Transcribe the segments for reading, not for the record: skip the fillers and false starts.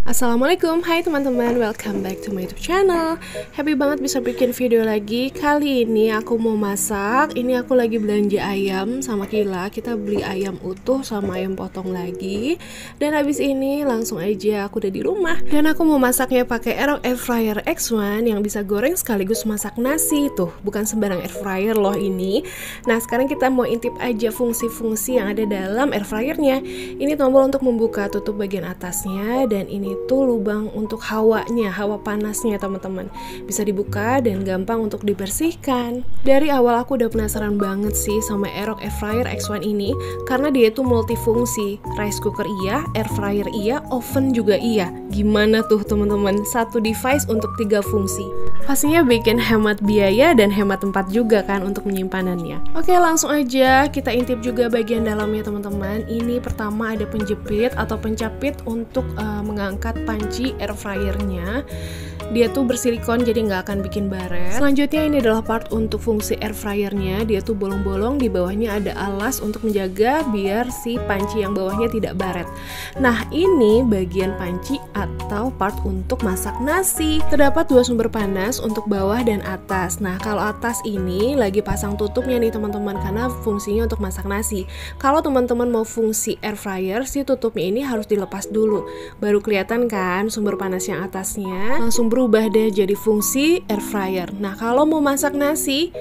Assalamualaikum, hai teman-teman, welcome back to my YouTube channel. Happy banget bisa bikin video lagi. Kali ini aku mau masak. Ini aku lagi belanja ayam sama Kila. Kita beli ayam utuh sama ayam potong lagi. Dan habis ini langsung aja aku udah di rumah. Dan aku mau masaknya pakai air fryer X1 yang bisa goreng sekaligus masak nasi. Tuh, bukan sembarang air fryer loh ini. Nah, sekarang kita mau intip aja fungsi-fungsi yang ada dalam air fryernya. Ini tombol untuk membuka tutup bagian atasnya, dan ini tuh lubang untuk hawanya, hawa panasnya teman-teman. Bisa dibuka dan gampang untuk dibersihkan. Dari awal aku udah penasaran banget sih sama Aerox Air Fryer X1 ini, karena dia tuh multifungsi. Rice cooker iya, air fryer iya, oven juga iya. Gimana tuh teman-teman? Satu device untuk 3 fungsi. Pastinya bikin hemat biaya dan hemat tempat juga kan untuk menyimpanannya. Oke, langsung aja kita intip juga bagian dalamnya teman-teman. Ini pertama ada penjepit atau pencapit untuk mengangkat panci air fryernya. Dia tuh bersilikon jadi nggak akan bikin baret. Selanjutnya ini adalah part untuk fungsi air fryernya. Dia tuh bolong-bolong, di bawahnya ada alas untuk menjaga biar si panci yang bawahnya tidak baret. Nah, ini bagian panci atau part untuk masak nasi. Terdapat 2 sumber panas untuk bawah dan atas. Nah, kalau atas ini lagi pasang tutupnya nih teman-teman, karena fungsinya untuk masak nasi. Kalau teman-teman mau fungsi air fryer, si tutupnya ini harus dilepas dulu. Baru kelihatan kan sumber panas yang atasnya. Langsung berubah deh jadi fungsi air fryer. Nah, kalau mau masak nasi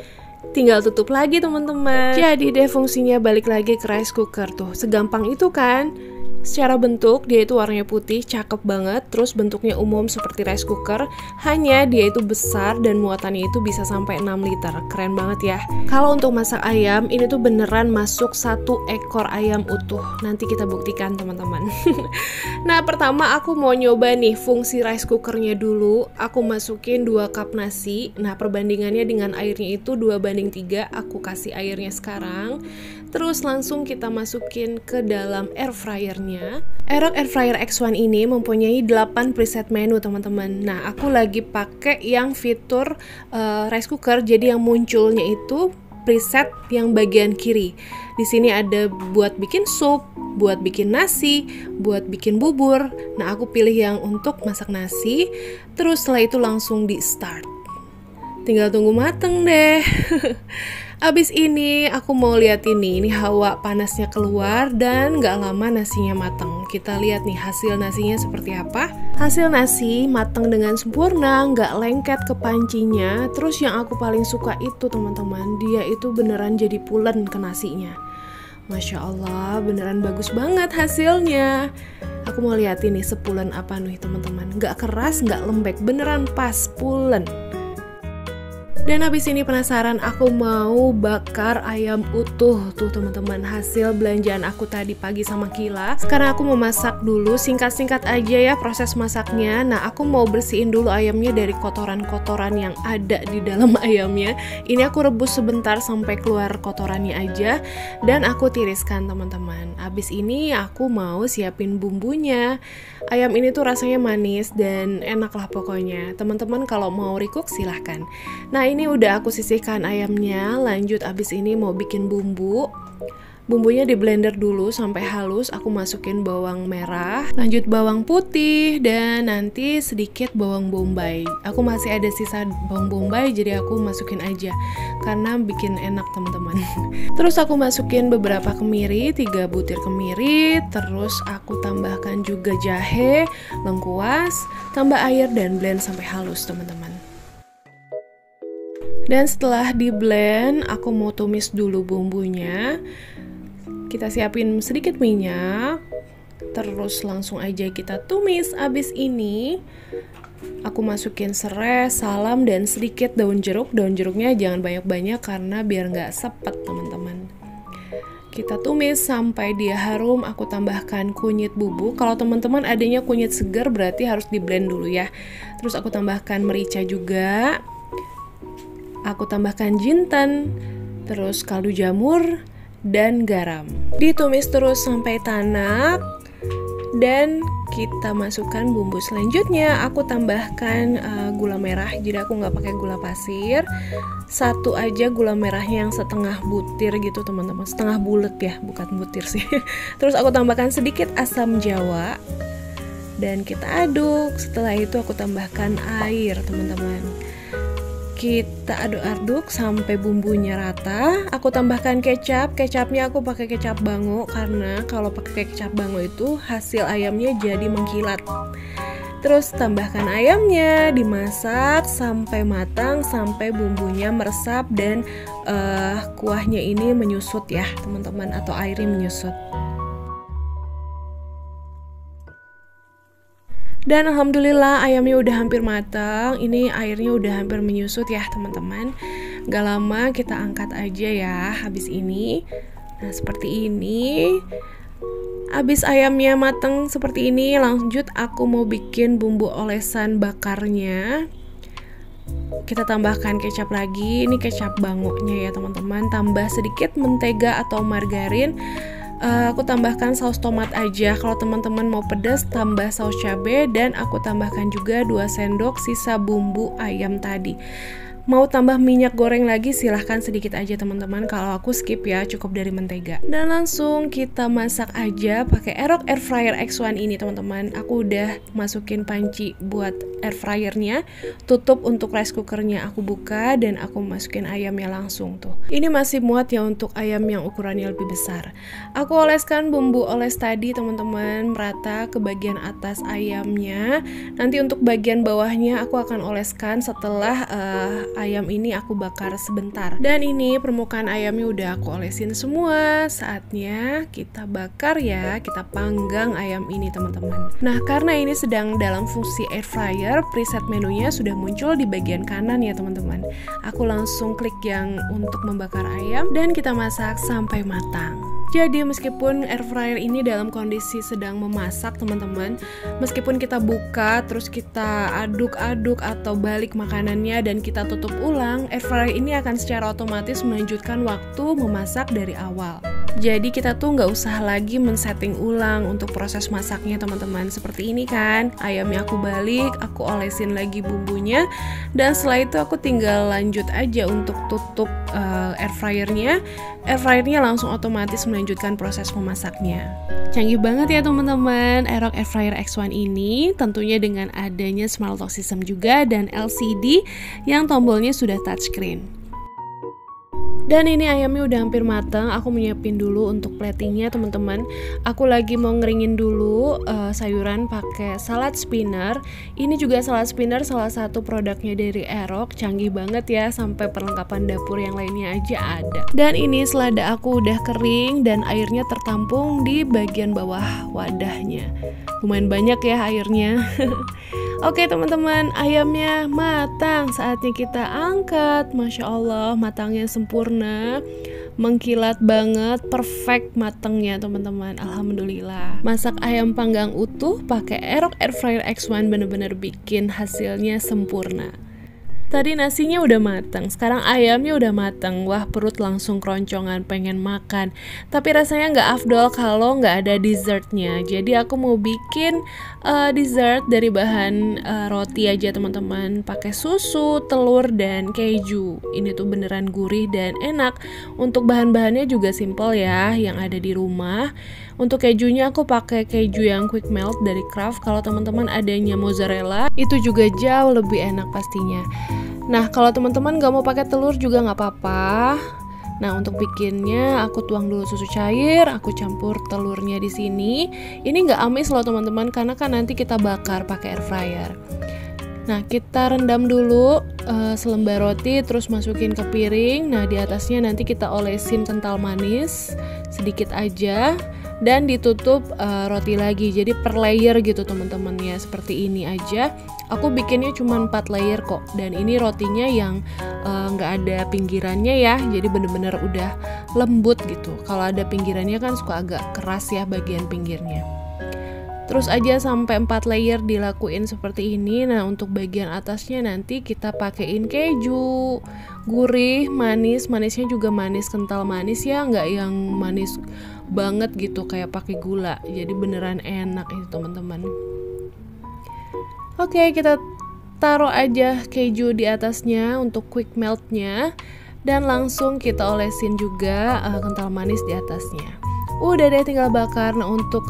tinggal tutup lagi teman-teman. Jadi deh fungsinya balik lagi ke rice cooker tuh. Segampang itu kan. Secara bentuk dia itu warnanya putih, cakep banget. Terus bentuknya umum seperti rice cooker, hanya dia itu besar dan muatannya itu bisa sampai 6 liter. Keren banget ya. Kalau untuk masak ayam, ini tuh beneran masuk 1 ekor ayam utuh. Nanti kita buktikan teman-teman. Nah, pertama aku mau nyoba nih fungsi rice cookernya dulu. Aku masukin 2 cup nasi. Nah, perbandingannya dengan airnya itu 2:3. Aku kasih airnya sekarang. Terus langsung kita masukin ke dalam air fryernya. Aerox Air Fryer X1 ini mempunyai 8 preset menu teman-teman. Nah, aku lagi pakai yang fitur rice cooker, jadi yang munculnya itu preset yang bagian kiri. Di sini ada buat bikin sup, buat bikin nasi, buat bikin bubur. Nah, aku pilih yang untuk masak nasi. Terus setelah itu langsung di start. Tinggal tunggu mateng deh. Abis ini aku mau lihat ini hawa panasnya keluar dan gak lama nasinya mateng. Kita lihat nih hasil nasinya seperti apa. Hasil nasi mateng dengan sempurna, gak lengket ke pancinya. Terus yang aku paling suka itu teman-teman, dia itu beneran jadi pulen ke nasinya. Masya Allah, beneran bagus banget hasilnya. Aku mau lihat ini sepulen apa nih teman-teman. Gak keras, gak lembek, beneran pas, pulen. Dan habis ini penasaran, aku mau bakar ayam utuh tuh teman-teman, hasil belanjaan aku tadi pagi sama Kila. Sekarang aku mau masak dulu, singkat-singkat aja ya proses masaknya. Nah, aku mau bersihin dulu ayamnya dari kotoran-kotoran yang ada di dalam ayamnya. Ini aku rebus sebentar sampai keluar kotorannya aja, dan aku tiriskan teman-teman. Habis ini aku mau siapin bumbunya. Ayam ini tuh rasanya manis dan enak lah pokoknya. Teman-teman kalau mau recook silahkan. Nah, ini udah aku sisihkan ayamnya. Lanjut abis ini mau bikin bumbu. Bumbunya di blender dulu sampai halus. Aku masukin bawang merah, lanjut bawang putih, dan nanti sedikit bawang bombay. Aku masih ada sisa bawang bombay, jadi aku masukin aja karena bikin enak teman-teman. Terus aku masukin beberapa kemiri, 3 butir kemiri. Terus aku tambahkan juga jahe, lengkuas, tambah air dan blend sampai halus teman-teman. Dan setelah di blend, aku mau tumis dulu bumbunya. Kita siapin sedikit minyak. Terus langsung aja kita tumis. Abis ini aku masukin serai, salam, dan sedikit daun jeruk. Daun jeruknya jangan banyak-banyak karena biar nggak sepet teman-teman. Kita tumis sampai dia harum. Aku tambahkan kunyit bubuk. Kalau teman-teman adanya kunyit segar berarti harus di blend dulu ya. Terus aku tambahkan merica juga. Aku tambahkan jinten, terus kaldu jamur, dan garam. Ditumis terus sampai tanak, dan kita masukkan bumbu selanjutnya. Aku tambahkan gula merah, jadi aku nggak pakai gula pasir. 1 aja gula merahnya yang setengah butir gitu teman-teman, setengah bulat ya, bukan butir sih. Terus aku tambahkan sedikit asam jawa, dan kita aduk. Setelah itu aku tambahkan air, teman-teman. Kita aduk-aduk sampai bumbunya rata. Aku tambahkan kecap. Kecapnya aku pakai kecap bango karena kalau pakai kecap bango itu hasil ayamnya jadi mengkilat. Terus tambahkan ayamnya, dimasak sampai matang, sampai bumbunya meresap dan kuahnya ini menyusut ya teman-teman, atau airnya menyusut. Dan alhamdulillah ayamnya udah hampir matang. Ini airnya udah hampir menyusut ya teman-teman. Gak lama kita angkat aja ya habis ini. Nah seperti ini. Habis ayamnya matang seperti ini, lanjut aku mau bikin bumbu olesan bakarnya. Kita tambahkan kecap lagi. Ini kecap bangonya ya teman-teman. Tambah sedikit mentega atau margarin. Aku tambahkan saus tomat aja. Kalau teman-teman mau pedas, tambah saus cabai. Dan aku tambahkan juga 2 sendok sisa bumbu ayam tadi. Mau tambah minyak goreng lagi silahkan sedikit aja teman-teman. Kalau aku skip ya, cukup dari mentega. Dan langsung kita masak aja pakai Aerox Air Fryer X1 ini teman-teman. Aku udah masukin panci buat air fryernya. Tutup untuk rice cookernya aku buka dan aku masukin ayamnya langsung tuh. Ini masih muat ya untuk ayam yang ukurannya lebih besar. Aku oleskan bumbu oles tadi teman-teman merata ke bagian atas ayamnya. Nanti untuk bagian bawahnya aku akan oleskan setelah ayam ini aku bakar sebentar. Dan ini permukaan ayamnya udah aku olesin semua. Saatnya kita bakar ya, kita panggang ayam ini teman-teman. Nah karena ini sedang dalam fungsi air fryer, preset menunya sudah muncul di bagian kanan ya teman-teman. Aku langsung klik yang untuk membakar ayam dan kita masak sampai matang. Jadi meskipun air fryer ini dalam kondisi sedang memasak teman-teman, meskipun kita buka terus kita aduk-aduk atau balik makanannya dan kita tutup ulang, air fryer ini akan secara otomatis melanjutkan waktu memasak dari awal. Jadi kita tuh nggak usah lagi men-setting ulang untuk proses masaknya teman-teman. Seperti ini kan, ayamnya aku balik, aku olesin lagi bumbunya, dan setelah itu aku tinggal lanjut aja untuk tutup air fryernya. Air fryernya langsung otomatis melanjutkan proses memasaknya. Canggih banget ya teman-teman, Aerox Air Fryer X1 ini, tentunya dengan adanya Smart Lock System juga dan LCD yang tombolnya sudah touchscreen. Dan ini ayamnya udah hampir matang. Aku menyiapin dulu untuk platingnya teman-teman. Aku lagi mau ngeringin dulu sayuran pakai salad spinner. Ini juga salad spinner salah satu produknya dari Aerox. Canggih banget ya, sampai perlengkapan dapur yang lainnya aja ada. Dan ini selada aku udah kering dan airnya tertampung di bagian bawah wadahnya. Lumayan banyak ya airnya. Oke teman-teman, ayamnya matang. Saatnya kita angkat. Masya Allah, matangnya sempurna, mengkilat banget, perfect matangnya teman-teman. Alhamdulillah. Masak ayam panggang utuh pakai Aerox Air Fryer X1 bener-bener bikin hasilnya sempurna. Tadi nasinya udah matang, sekarang ayamnya udah matang. Wah, perut langsung keroncongan, pengen makan. Tapi rasanya nggak afdol kalau nggak ada dessertnya. Jadi aku mau bikin dessert dari bahan roti aja teman-teman. Pakai susu, telur, dan keju. Ini tuh beneran gurih dan enak. Untuk bahan-bahannya juga simple ya, yang ada di rumah. Untuk kejunya aku pakai keju yang quick melt dari Kraft. Kalau teman-teman adanya mozzarella, itu juga jauh lebih enak pastinya. Nah, kalau teman-teman nggak mau pakai telur juga nggak apa-apa. Nah, untuk bikinnya aku tuang dulu susu cair, aku campur telurnya di sini. Ini nggak amis loh teman-teman, karena kan nanti kita bakar pakai air fryer. Nah, kita rendam dulu selembar roti, terus masukin ke piring. Nah, di atasnya nanti kita olesin kental manis sedikit aja. Dan ditutup roti lagi, jadi per layer gitu teman-teman ya, seperti ini aja. Aku bikinnya cuma 4 layer kok, dan ini rotinya yang nggak ada pinggirannya ya, jadi bener-bener udah lembut gitu. Kalau ada pinggirannya kan suka agak keras ya bagian pinggirnya. Terus aja sampai 4 layer dilakuin seperti ini. Nah, untuk bagian atasnya nanti kita pakein keju, gurih, manis. Manisnya juga manis kental manis ya, nggak yang manis banget gitu kayak pakai gula. Jadi beneran enak itu teman-teman. Oke, kita taruh aja keju di atasnya untuk quick meltnya, dan langsung kita olesin juga kental manis di atasnya. Udah deh, tinggal bakar. Nah, untuk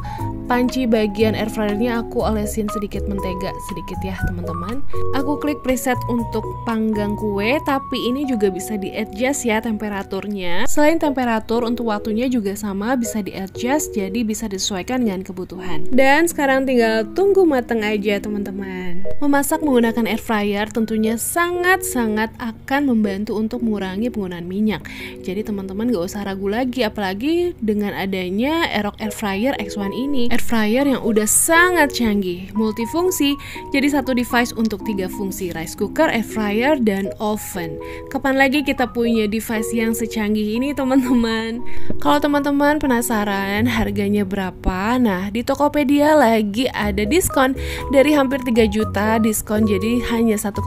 panci bagian air fryernya aku olesin sedikit mentega, sedikit ya teman-teman. Aku klik preset untuk panggang kue, tapi ini juga bisa di-adjust ya temperaturnya. Selain temperatur, untuk waktunya juga sama, bisa di-adjust, jadi bisa disesuaikan dengan kebutuhan. Dan sekarang tinggal tunggu matang aja teman-teman. Memasak menggunakan air fryer tentunya sangat-sangat akan membantu untuk mengurangi penggunaan minyak. Jadi teman-teman gak usah ragu lagi, apalagi dengan adanya Aerox Air Fryer X1 ini. Air fryer yang udah sangat canggih, multifungsi, jadi satu device untuk 3 fungsi, rice cooker, air fryer, dan oven. Kapan lagi kita punya device yang secanggih ini teman-teman? Kalau teman-teman penasaran harganya berapa, nah di Tokopedia lagi ada diskon dari hampir 3 juta, diskon jadi hanya 1,7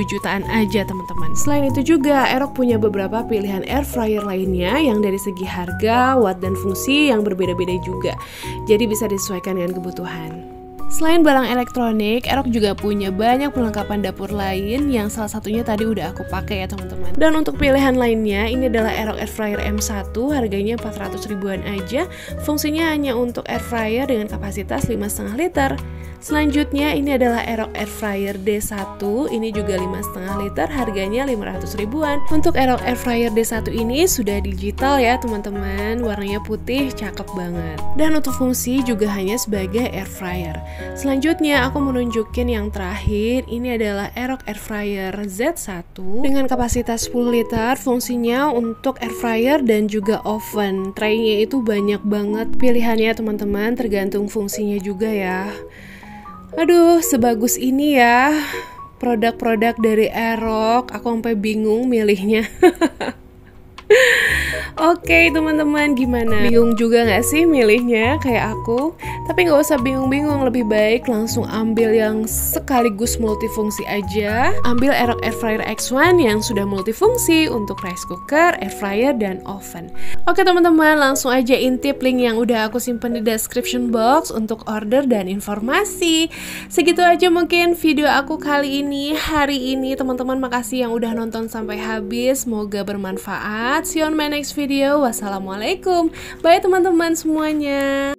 jutaan aja teman-teman. Selain itu juga Aerox punya beberapa pilihan air fryer lainnya yang dari segi harga, watt, dan fungsi yang berbeda-beda juga, jadi bisa disesuaikan dengan kebutuhan. Selain barang elektronik, Aerox juga punya banyak perlengkapan dapur lain yang salah satunya tadi udah aku pakai ya teman-teman. Dan untuk pilihan lainnya, ini adalah Aerox Air Fryer M1, harganya 400 ribuan aja. Fungsinya hanya untuk air fryer dengan kapasitas 5,5 liter. Selanjutnya ini adalah Aerox Air Fryer D1, ini juga 5,5 liter, harganya 500 ribuan. Untuk Aerox Air Fryer D1 ini sudah digital ya teman-teman, warnanya putih, cakep banget. Dan untuk fungsi juga hanya sebagai air fryer. Selanjutnya aku menunjukin yang terakhir, ini adalah Aerox Air Fryer Z1 dengan kapasitas 10 liter, fungsinya untuk air fryer dan juga oven. Traynya itu banyak banget pilihannya teman-teman, tergantung fungsinya juga ya. Aduh, sebagus ini ya produk-produk dari Aerox, aku sampai bingung milihnya. Oke teman-teman, gimana? Bingung juga gak sih milihnya kayak aku? Tapi gak usah bingung-bingung, lebih baik langsung ambil yang sekaligus multifungsi aja. Ambil Aerox Air Fryer X1 yang sudah multifungsi untuk rice cooker, air fryer, dan oven. Oke teman-teman, langsung aja intip link yang udah aku simpen di description box untuk order dan informasi. Segitu aja mungkin video aku kali ini, hari ini teman-teman. Makasih yang udah nonton sampai habis, semoga bermanfaat. See you on my next video. Wassalamualaikum. Bye teman-teman semuanya.